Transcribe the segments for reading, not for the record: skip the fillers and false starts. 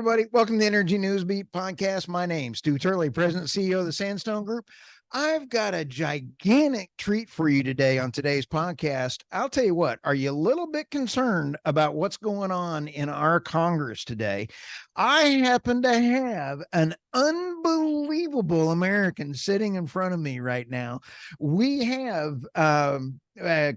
everybody. Welcome to the Energy News Beat podcast. My name's Stu Turley, President and CEO of the Sandstone Group. I've got a gigantic treat for you today on today's podcast. I'll tell you what, are you a little bit concerned about what's going on in our Congress today? I happen to have an unbelievable American sitting in front of me right now. We have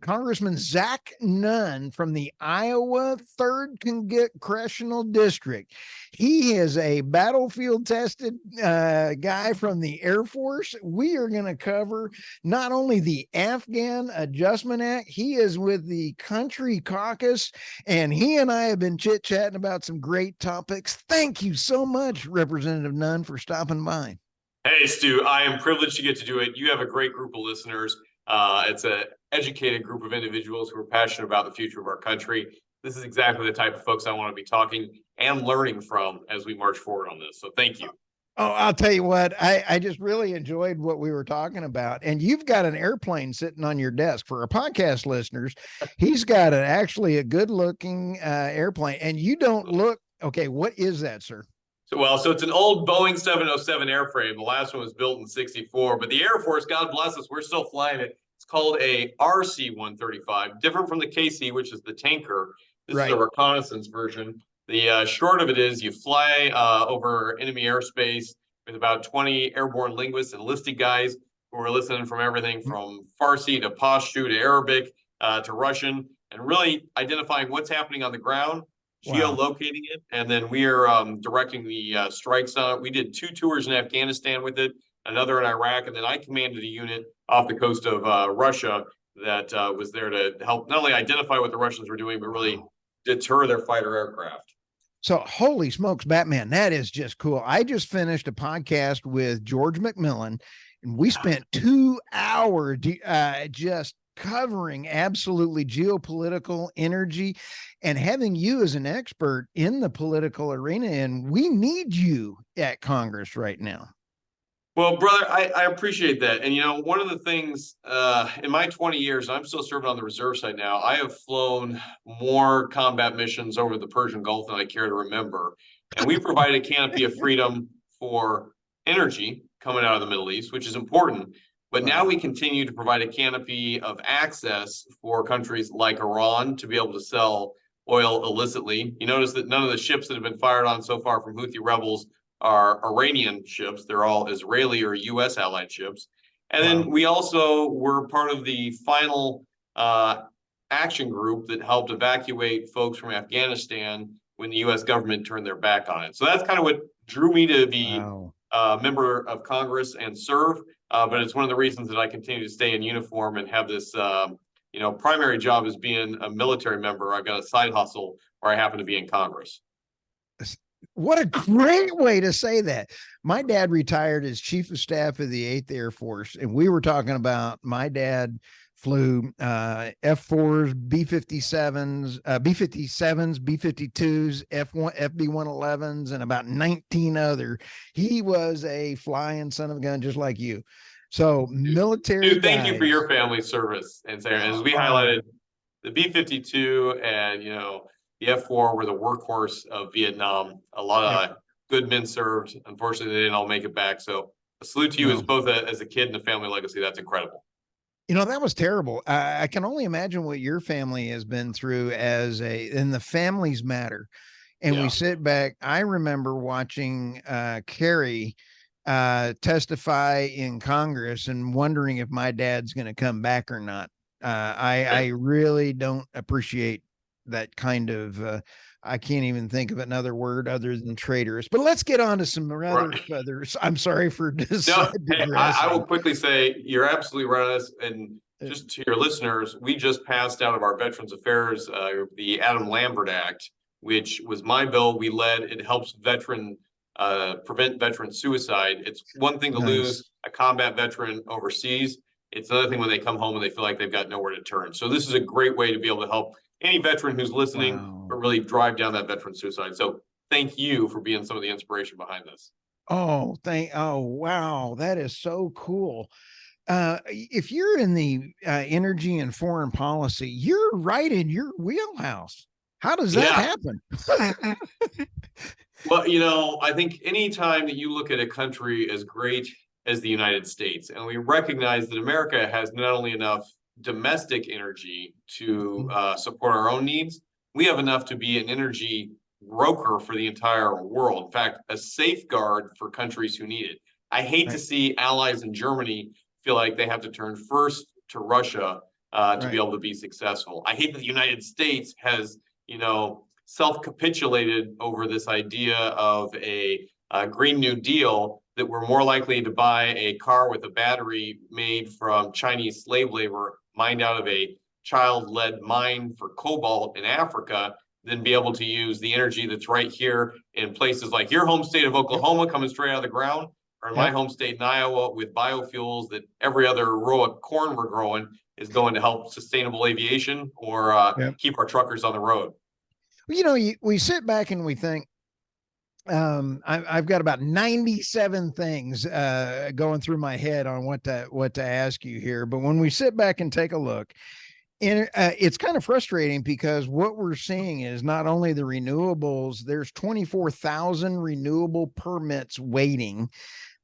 Congressman Zach Nunn from the Iowa 3rd Congressional District. He is a battlefield tested guy from the Air Force. We are going to cover not only the Afghan Adjustment Act, he is with the Country Caucus, and he and I have been chit-chatting about some great topics. Thank you so much, Representative Nunn, for stopping by. Hey, Stu, I am privileged to get to do it. You have a great group of listeners. It's an educated group of individuals who are passionate about the future of our country. This is exactly the type of folks I want to be talking and learning from as we march forward on this. So thank you. Oh, I'll tell you what, I just really enjoyed what we were talking about. And you've got an airplane sitting on your desk. For our podcast listeners, he's got actually a good looking airplane, and you don't look, okay, what is that, sir? So it's an old Boeing 707 airframe. The last one was built in '64, but the Air Force, God bless us, we're still flying it. It's called a RC-135, different from the KC, which is the tanker. This is a reconnaissance version. The short of it is you fly over enemy airspace with about 20 airborne linguists and listed guys who are listening from everything from Farsi to Pashto to Arabic to Russian, and really identifying what's happening on the ground, geolocating it, and then we are directing the strikes on it. We did 2 tours in Afghanistan with it, another in Iraq, and then I commanded a unit off the coast of Russia that was there to help not only identify what the Russians were doing, but really deter their fighter aircraft. So holy smokes, Batman, that is just cool. I just finished a podcast with George McMillan, and we spent 2 hours just covering absolutely geopolitical energy and having you as an expert in the political arena. And we need you at Congress right now. Well, brother, I appreciate that. And, you know, one of the things in my 20 years, I'm still serving on the reserve side now, I have flown more combat missions over the Persian Gulf than I care to remember. And we provide a canopy of freedom for energy coming out of the Middle East, which is important. But now we continue to provide a canopy of access for countries like Iran to be able to sell oil illicitly. You notice that none of the ships that have been fired on so far from Houthi rebels are Iranian ships. They're all Israeli or U.S. allied ships. And then we also were part of the final action group that helped evacuate folks from Afghanistan when the U.S. government turned their back on it. So that's kind of what drew me to be a member of Congress and serve. But it's one of the reasons that I continue to stay in uniform and have this, primary job as being a military member. I've got a side hustle where I happen to be in Congress. What a great way to say that. My dad retired as chief of staff of the 8th Air Force, and we were talking about my dad flew F-4s, B-57s, B-52s, FB-111s, and about 19 other. He was a flying son of a gun, just like you. So military. Dude, thank you for your family service. And so, as we highlighted, the B-52 and, the F-4 were the workhorse of Vietnam. A lot of good men served. Unfortunately, they didn't all make it back. So a salute to you as both as a kid and a family legacy. That's incredible. That was terrible. I can only imagine what your family has been through and the families matter. And we sit back. I remember watching Kerry testify in Congress and wondering if my dad's going to come back or not. I really don't appreciate that kind of I can't even think of another word other than traitorous. But let's get on to some other others. I'm sorry for this. I will quickly say you're absolutely right on this. And just to your listeners, we just passed out of our Veterans Affairs the Adam Lambert Act, which was my bill. We led. It helps prevent veteran suicide. It's one thing to lose a combat veteran overseas. It's another thing when they come home and they feel like they've got nowhere to turn. So this is a great way to be able to help any veteran who's listening, but really drive down that veteran suicide. So thank you for being some of the inspiration behind this. Oh, wow. That is so cool. If you're in the energy and foreign policy, you're right in your wheelhouse. How does that Yeah. happen? Well, you know, I think anytime that you look at a country as great as the United States, and we recognize that America has not only enough domestic energy to support our own needs, we have enough to be an energy broker for the entire world. In fact, a safeguard for countries who need it. I hate to Right, see allies in Germany feel like they have to turn first to Russia to be right, able to be successful. I hate that the United States has, you know, self-capitulated over this idea of a Green New Deal, that we're more likely to buy a car with a battery made from Chinese slave labor mined out of a child-led mine for cobalt in Africa than be able to use the energy that's right here in places like your home state of yep, Oklahoma coming straight out of the ground, or in my yep, home state in Iowa with biofuels that every other row of corn we're growing is going to help sustainable aviation or yep. keep our truckers on the road. You know, we sit back and we think, I've got about 97 things going through my head on what to ask you here. But when we sit back and take a look, and it's kind of frustrating because what we're seeing is not only the renewables, there's 24,000 renewable permits waiting.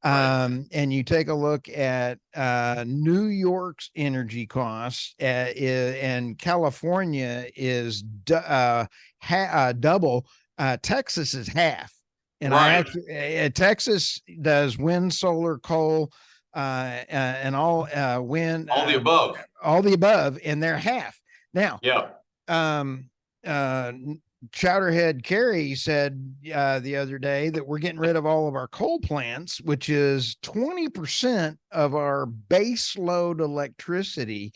Right. And you take a look at New York's energy costs, and California is double. Texas is half. And I Right. actually, Texas does wind, solar, coal, and all wind, All the above. all the above, and they're half. Now, Yeah. um, Chowderhead Carey said the other day that we're getting rid of all of our coal plants, which is 20% of our base load electricity.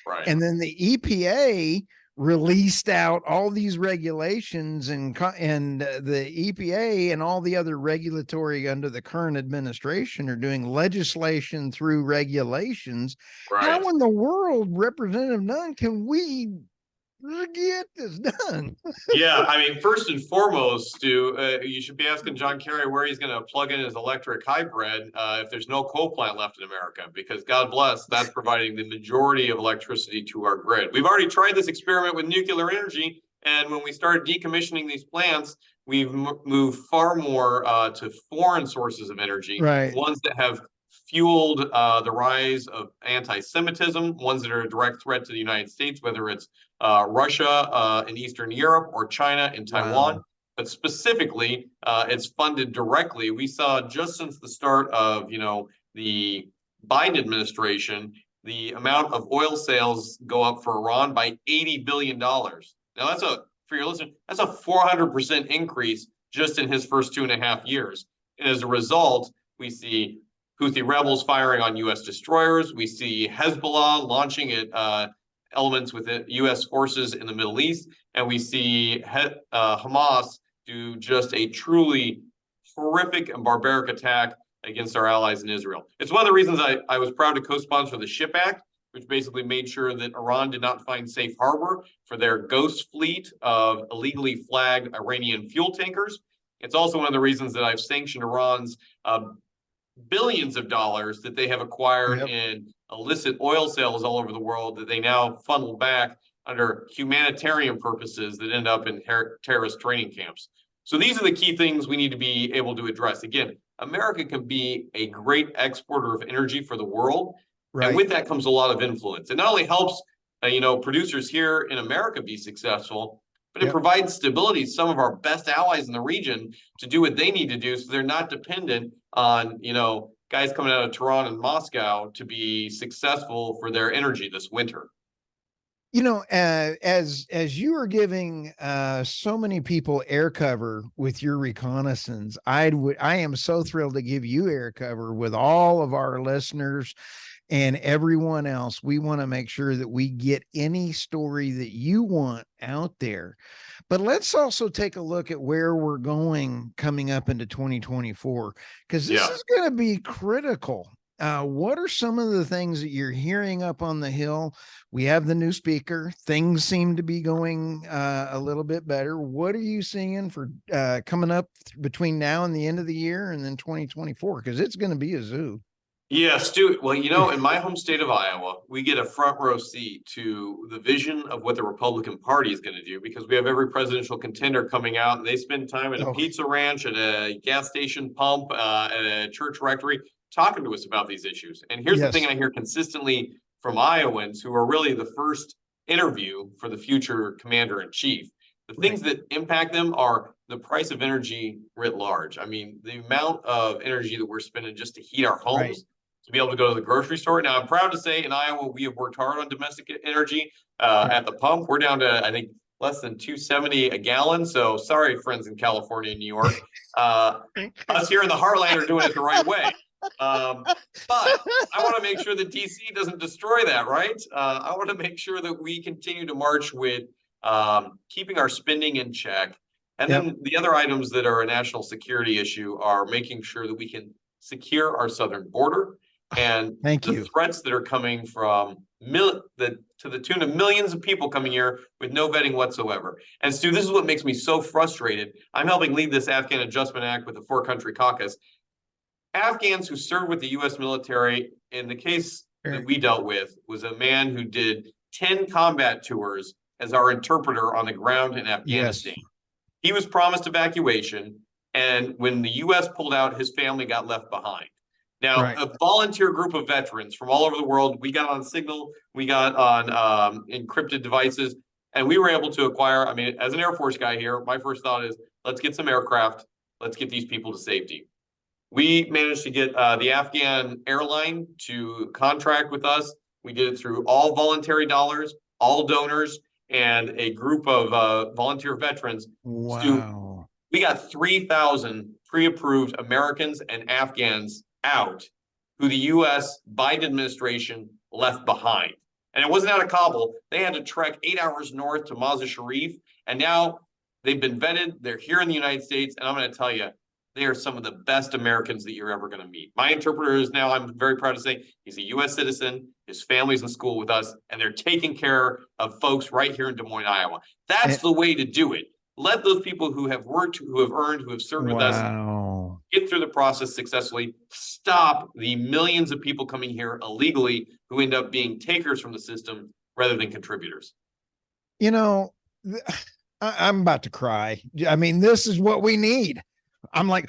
Right. And then the EPA released out all these regulations, and the EPA and all the other regulatory under the current administration are doing legislation through regulations. Right. How in the world, Representative Nunn, can we get this done? Yeah, I mean, first and foremost, Stu, you should be asking John Kerry where he's going to plug in his electric hybrid if there's no coal plant left in America, because God bless, that's providing the majority of electricity to our grid. We've already tried this experiment with nuclear energy, and when we started decommissioning these plants, we've moved far more to foreign sources of energy, Right. ones that have fueled the rise of anti-Semitism, ones that are a direct threat to the United States, whether it's Russia in Eastern Europe or China in Taiwan. Wow. But specifically, it's funded directly. We saw just since the start of the Biden administration, the amount of oil sales go up for Iran by $80 billion. Now that's for your listeners, that's a 400% increase just in his first 2.5 years. And as a result, we see Houthi rebels firing on U.S. destroyers. We see Hezbollah launching at elements within U.S. forces in the Middle East, and we see Hamas do just a truly horrific and barbaric attack against our allies in Israel. It's one of the reasons I was proud to co-sponsor the SHIP Act, which basically made sure that Iran did not find safe harbor for their ghost fleet of illegally flagged Iranian fuel tankers. It's also one of the reasons that I've sanctioned Iran's billions of dollars that they have acquired Yep. in illicit oil sales all over the world that they now funnel back under humanitarian purposes that end up in terrorist training camps. So these are the key things we need to be able to address. Again, America can be a great exporter of energy for the world. And Right. with that comes a lot of influence. It not only helps, producers here in America be successful, but it Yep. provides stability to some of our best allies in the region to do what they need to do, so they're not dependent on guys coming out of Tehran and Moscow to be successful for their energy this winter. As you are giving so many people air cover with your reconnaissance, I am so thrilled to give you air cover with all of our listeners and everyone else. We want to make sure that we get any story that you want out there. But let's also take a look at where we're going coming up into 2024, because this Yeah. is going to be critical. What are some of the things that you're hearing up on the Hill? We have the new speaker. Things seem to be going a little bit better. What are you seeing for coming up between now and the end of the year and then 2024? Because it's going to be a zoo. Yeah, Stu. Well, in my home state of Iowa, we get a front row seat to the vision of what the Republican Party is going to do because we have every presidential contender coming out and they spend time at a Oh, pizza ranch, at a gas station pump, at a church rectory, talking to us about these issues. And here's the thing yes, I hear consistently from Iowans who are really the first interview for the future commander in chief. The things right, that impact them are the price of energy writ large. I mean, the amount of energy that we're spending just to heat our right. homes, to be able to go to the grocery store. Now, I'm proud to say in Iowa, we have worked hard on domestic energy Right. at the pump. We're down to, I think, less than 270 a gallon. So sorry, friends in California and New York. Uh, us here in the heartland are doing it the right way. But I want to make sure that DC doesn't destroy that, right? I want to make sure that we continue to march with keeping our spending in check. And Yep. then the other items that are a national security issue are making sure that we can secure our southern border and Thank the you. threats that are coming from to the tune of millions of people coming here with no vetting whatsoever. And Stu, this is what makes me so frustrated. I'm helping lead this Afghan Adjustment Act with the Four Country Caucus. Afghans who served with the U.S. military, in the case that Right. we dealt with, was a man who did 10 combat tours as our interpreter on the ground in Yes. Afghanistan. He was promised evacuation, and when the U.S. pulled out, his family got left behind. Now, Right. a volunteer group of veterans from all over the world, we got on Signal, we got on encrypted devices, and we were able to acquire. I mean, as an Air Force guy here, my first thought is let's get some aircraft, let's get these people to safety. We managed to get the Afghan airline to contract with us. We did it through all voluntary dollars, all donors, and a group of volunteer veterans. Stu, Wow. we got 3,000 pre-approved Americans and Afghans out who the U.S. Biden administration left behind. And it wasn't out of Kabul. They had to trek 8 hours north to Mazar Sharif. And now they've been vetted. They're here in the United States. And I'm going to tell you, they are some of the best Americans that you're ever going to meet. My interpreter is now, I'm very proud to say, he's a U.S. citizen. His family's in school with us, and they're taking care of folks right here in Des Moines, Iowa. That's Eh, the way to do it. Let those people who have worked, who have earned, who have served with us wow. get through the process successfully. Stop the millions of people coming here illegally who end up being takers from the system rather than contributors. You know, I'm about to cry. I mean, this is what we need. I'm like,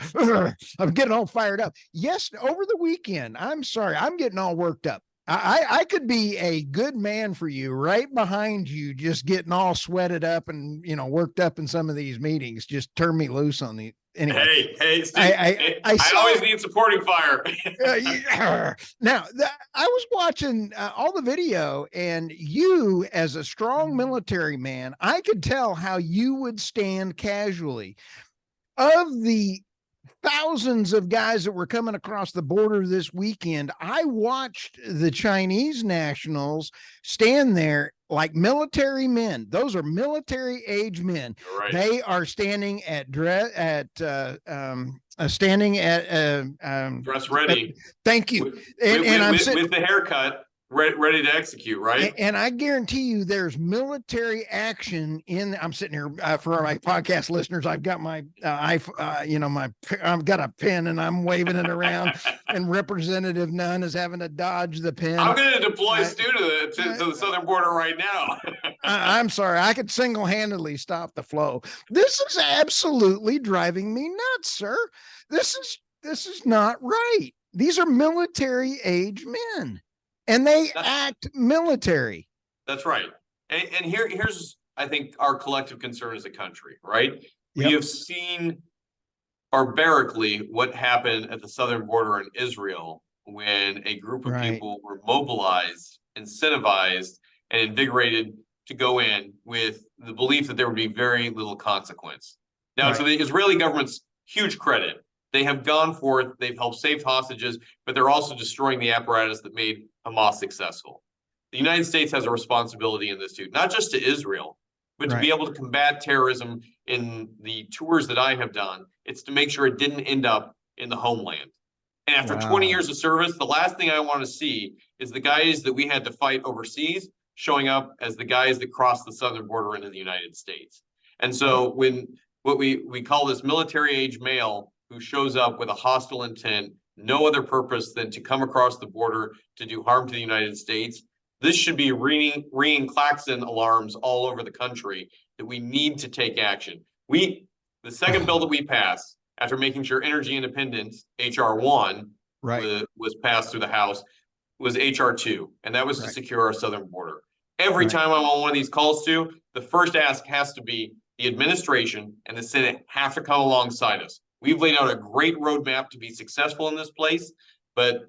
I'm getting all fired up. Yes, over the weekend, I'm sorry, I'm getting all worked up. I could be a good man for you right behind you, just getting all sweated up and worked up in some of these meetings. Just turn me loose on the anyway. Hey, Steve, I Saw, always need supporting fire. now I was watching all the video, and you, as a strong military man, I could tell how you would stand casually of the thousands of guys that were coming across the border this weekend. I watched the Chinese nationals stand there like military men. Those are military age men. Right. They are standing at Dress ready. Thank you. And I'm sitting with the haircut, ready to execute, right? And I guarantee you there's military action in. I'm sitting here for my podcast listeners. I've got my I've got a pen and I'm waving it around, and Representative Nunn is having to dodge the pen. I'm going to deploy Stu to the southern border right now. I'm sorry, I could single-handedly stop the flow. This is absolutely driving me nuts, sir. This is not right. These are military age men, and they act military. That's right. And here's, I think, our collective concern as a country, right? Yep. We have seen barbarically what happened at the southern border in Israel when a group of people were mobilized, incentivized, and invigorated to go in with the belief that there would be very little consequence. Now, to the Israeli government's huge credit, they have gone forth, they've helped save hostages, but they're also destroying the apparatus that made Hamas successful. The United States has a responsibility in this too, not just to Israel, but to be able to combat terrorism in the tours that I have done. It's to make sure it didn't end up in the homeland. And after 20 years of service, the last thing I want to see is the guys that we had to fight overseas showing up as the guys that crossed the southern border into the United States. And so when what we call this military age male who shows up with a hostile intent, no other purpose than to come across the border to do harm to the United States. This should be ringing klaxon alarms all over the country that we need to take action. The second bill that we passed after making sure energy independence, HR 1, was passed through the House, was HR 2, and that was to secure our southern border. Every time I'm on one of these calls the first ask has to be the administration and the Senate have to come alongside us. We've laid out a great roadmap to be successful in this place, but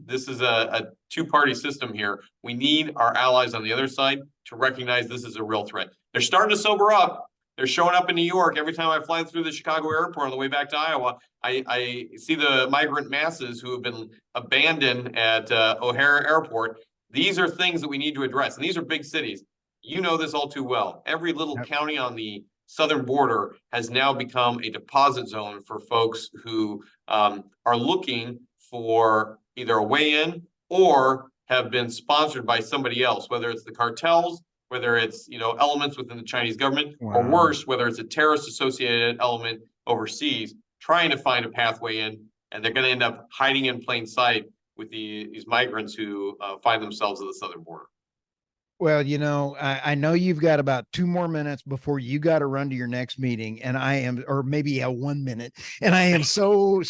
this is a two-party system here. We need our allies on the other side to recognize this is a real threat. They're starting to sober up. They're showing up in New York. Every time I fly through the Chicago airport on the way back to Iowa, I see the migrant masses who have been abandoned at O'Hare Airport. These are things that we need to address. And these are big cities. You know this all too well. Every little county on the southern border has now become a deposit zone for folks who are looking for either a way in or have been sponsored by somebody else, whether it's the cartels, whether it's elements within the Chinese government, or worse, whether it's a terrorist associated element overseas trying to find a pathway in, and they're going to end up hiding in plain sight with these migrants who find themselves at the southern border. Well, I know you've got about 2 more minutes before you got to run to your next meeting, and or maybe 1 minute, and I am so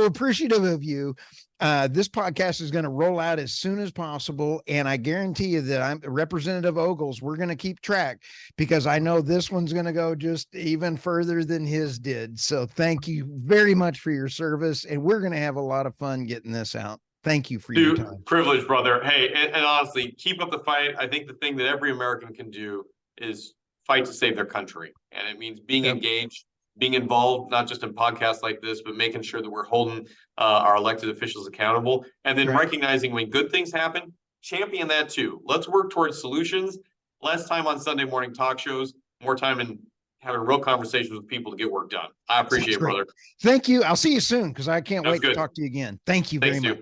appreciative of you. This podcast is going to roll out as soon as possible, and I guarantee you that I'm Representative Ogles. We're going to keep track because I know this one's going to go just even further than his did. So thank you very much for your service, and we're going to have a lot of fun getting this out. Thank you for your time. Privilege, brother. Hey, and honestly, keep up the fight. I think the thing that every American can do is fight to save their country, and it means being engaged, being involved, not just in podcasts like this, but making sure that we're holding our elected officials accountable, and then recognizing when good things happen, champion that too. Let's work towards solutions. Less time on Sunday morning talk shows, more time in having real conversations with people to get work done. I appreciate it, brother. Thank you. I'll see you soon because I can't wait to talk to you again. Thank you very much.